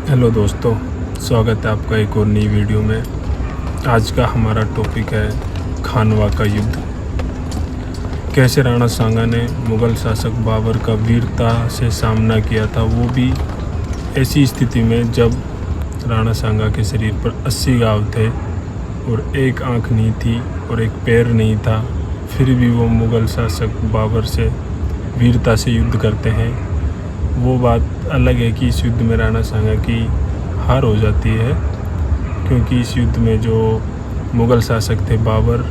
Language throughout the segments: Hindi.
हेलो दोस्तों, स्वागत है आपका एक और नई वीडियो में। आज का हमारा टॉपिक है खानवा का युद्ध। कैसे राणा सांगा ने मुग़ल शासक बाबर का वीरता से सामना किया था, वो भी ऐसी स्थिति में जब राणा सांगा के शरीर पर 80 घाव थे और एक आँख नहीं थी और एक पैर नहीं था, फिर भी वो मुग़ल शासक बाबर से वीरता से युद्ध करते हैं। वो बात अलग है कि इस युद्ध में राणा सांगा की हार हो जाती है, क्योंकि इस युद्ध में जो मुग़ल शासक थे बाबर,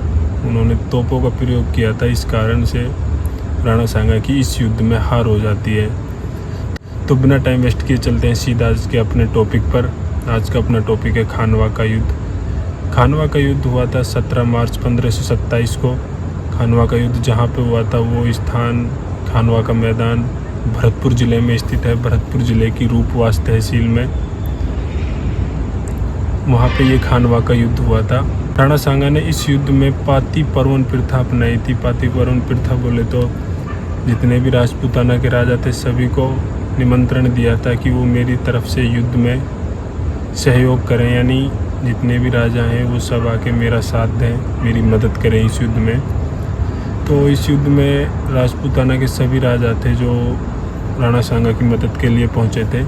उन्होंने तोपों का प्रयोग किया था। इस कारण से राणा सांगा की इस युद्ध में हार हो जाती है। तो बिना टाइम वेस्ट किए चलते हैं सीधा आज के अपने टॉपिक पर। आज का अपना टॉपिक है खानवा का युद्ध। खानवा का युद्ध हुआ था 17 मार्च 1527 को। खानवा का युद्ध जहाँ पे हुआ था वो स्थान, खानवा का मैदान भरतपुर ज़िले में स्थित है। भरतपुर ज़िले की रूपवास तहसील में वहाँ पे ये खानवा का युद्ध हुआ था। राणा सांगा ने इस युद्ध में पाती पर्वन प्रथा अपनाई थी। पाती पर्वन प्रथा बोले तो जितने भी राजपूताना के राजा थे सभी को निमंत्रण दिया था कि वो मेरी तरफ से युद्ध में सहयोग करें, यानी जितने भी राजा हैं वो सब आके मेरा साथ दें, मेरी मदद करें इस युद्ध में। तो इस युद्ध में राजपूताना के सभी राजा थे जो राणा सांगा की मदद के लिए पहुंचे थे।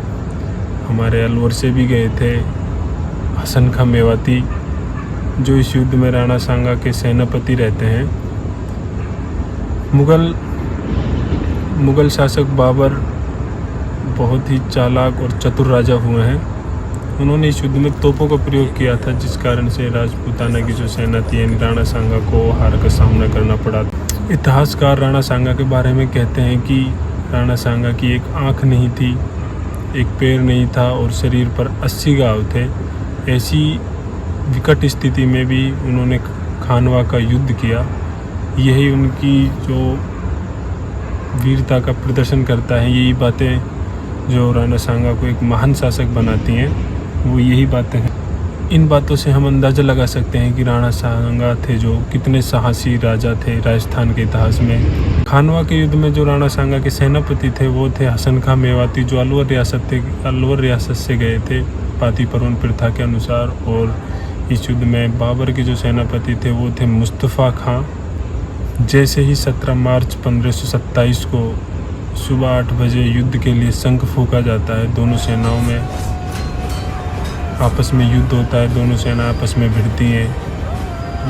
हमारे अलवर से भी गए थे हसन खां मेवाती, जो इस युद्ध में राणा सांगा के सेनापति रहते हैं। मुग़ल शासक बाबर बहुत ही चालाक और चतुर राजा हुए हैं। उन्होंने इस युद्ध में तोपों का प्रयोग किया था, जिस कारण से राजपूताना की जो सेना थी यानी राणा सांगा को हार का सामना करना पड़ा। इतिहासकार राणा सांगा के बारे में कहते हैं कि राणा सांगा की एक आँख नहीं थी, एक पैर नहीं था और शरीर पर 80 घाव थे। ऐसी विकट स्थिति में भी उन्होंने खानवा का युद्ध किया। यही उनकी जो वीरता का प्रदर्शन करता है, यही बातें जो राणा सांगा को एक महान शासक बनाती हैं, वो यही बातें हैं। इन बातों से हम अंदाज़ा लगा सकते हैं कि राणा सांगा थे जो कितने साहसी राजा थे राजस्थान के इतिहास में। खानवा के युद्ध में जो राणा सांगा के सेनापति थे वो थे हसन खां मेवाती, जो अलवर रियासत से गए थे पाती पर्वन प्रथा के अनुसार। और इस युद्ध में बाबर के जो सेनापति थे वो थे मुस्तफ़ा खां। जैसे ही 17 मार्च 1527 को सुबह 8 बजे युद्ध के लिए शंख फूंका जाता है, दोनों सेनाओं में आपस में युद्ध होता है, दोनों सेना आपस में भिड़ती हैं।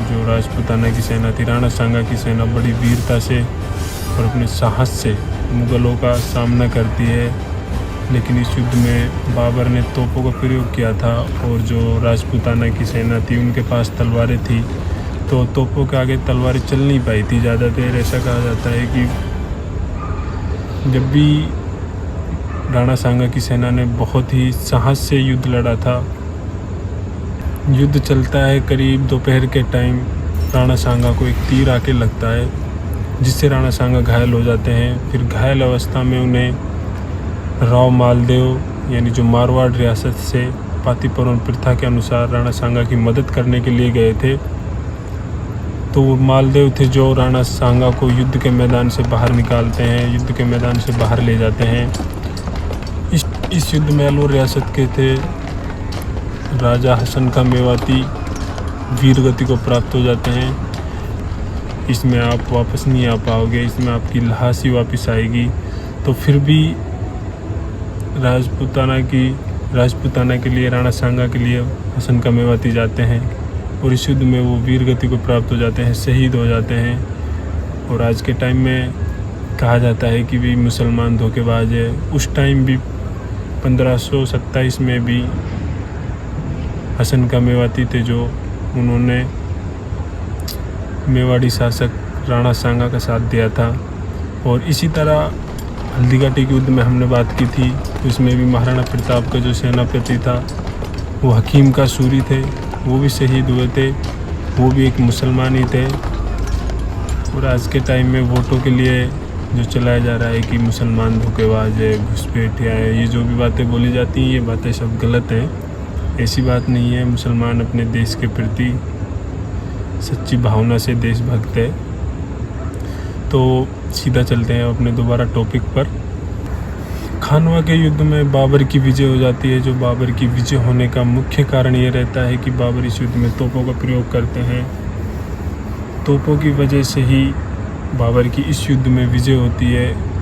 जो राजपूताना की सेना थी, राणा सांगा की सेना बड़ी वीरता से और अपने साहस से मुग़लों का सामना करती है। लेकिन इस युद्ध में बाबर ने तोपों का प्रयोग किया था और जो राजपूताना की सेना थी उनके पास तलवारें थी, तो तोपों के आगे तलवारें चल नहीं पाई थी। ज़्यादा देर ऐसा कहा जाता है कि जब भी राणा सांगा की सेना ने बहुत ही साहस से युद्ध लड़ा था। युद्ध चलता है करीब दोपहर के टाइम राणा सांगा को एक तीर आके लगता है, जिससे राणा सांगा घायल हो जाते हैं। फिर घायल अवस्था में उन्हें राव मालदेव यानी जो मारवाड़ रियासत से पाती पर्वन प्रथा के अनुसार राणा सांगा की मदद करने के लिए गए थे, तो वो मालदेव थे जो राणा सांगा को युद्ध के मैदान से बाहर निकालते हैं, युद्ध के मैदान से बाहर ले जाते हैं। इस युद्ध में अलवर रियासत के थे राजा हसन खां मेवाती वीर गति को प्राप्त हो जाते हैं। इसमें आप वापस नहीं आ पाओगे, इसमें आपकी लाश ही वापस आएगी। तो फिर भी राजपूताना के लिए, राणा सांगा के लिए हसन खां मेवाती जाते हैं और इस युद्ध में वो वीर गति को प्राप्त हो जाते हैं, शहीद हो जाते हैं। और आज के टाइम में कहा जाता है कि भी मुसलमान धोखेबाज है। उस टाइम भी 1527 में भी हसन खां मेवाती थे जो उन्होंने मेवाड़ी शासक राणा सांगा का साथ दिया था। और इसी तरह हल्दीघाटी के युद्ध में हमने बात की थी, उसमें भी महाराणा प्रताप का जो सेनापति था वो हकीम का सूरी थे, वो भी शहीद हुए थे, वो भी एक मुसलमान ही थे। और आज के टाइम में वोटों के लिए जो चलाया जा रहा है कि मुसलमान धोखेबाज है, घुसपैठिया है, ये जो भी बातें बोली जाती हैं ये बातें सब गलत हैं। ऐसी बात नहीं है। मुसलमान अपने देश के प्रति सच्ची भावना से देशभक्त है। तो सीधा चलते हैं अपने दोबारा टॉपिक पर। खानवा के युद्ध में बाबर की विजय हो जाती है। जो बाबर की विजय होने का मुख्य कारण ये रहता है कि बाबर इस युद्ध में तोपों का प्रयोग करते हैं। तोपों की वजह से ही बाबर की इस युद्ध में विजय होती है।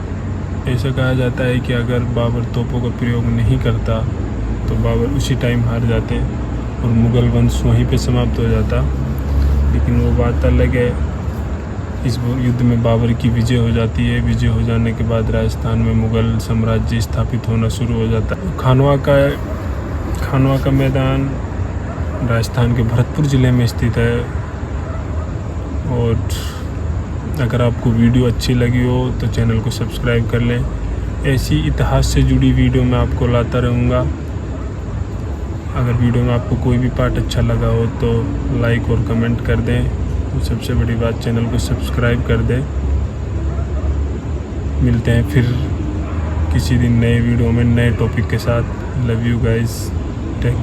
ऐसा कहा जाता है कि अगर बाबर तोपों का प्रयोग नहीं करता तो बाबर उसी टाइम हार जाते और मुग़ल वंश वहीं पे समाप्त हो जाता। लेकिन वो बात अलग है। इस युद्ध में बाबर की विजय हो जाती है। विजय हो जाने के बाद राजस्थान में मुग़ल साम्राज्य स्थापित होना शुरू हो जाता है। खानवा का मैदान राजस्थान के भरतपुर ज़िले में स्थित है। और अगर आपको वीडियो अच्छी लगी हो तो चैनल को सब्सक्राइब कर लें। ऐसी इतिहास से जुड़ी वीडियो मैं आपको लाता रहूँगा। अगर वीडियो में आपको कोई भी पार्ट अच्छा लगा हो तो लाइक और कमेंट कर दें। सबसे बड़ी बात, चैनल को सब्सक्राइब कर दें। मिलते हैं फिर किसी दिन नए वीडियो में नए टॉपिक के साथ। Love you guys, take care.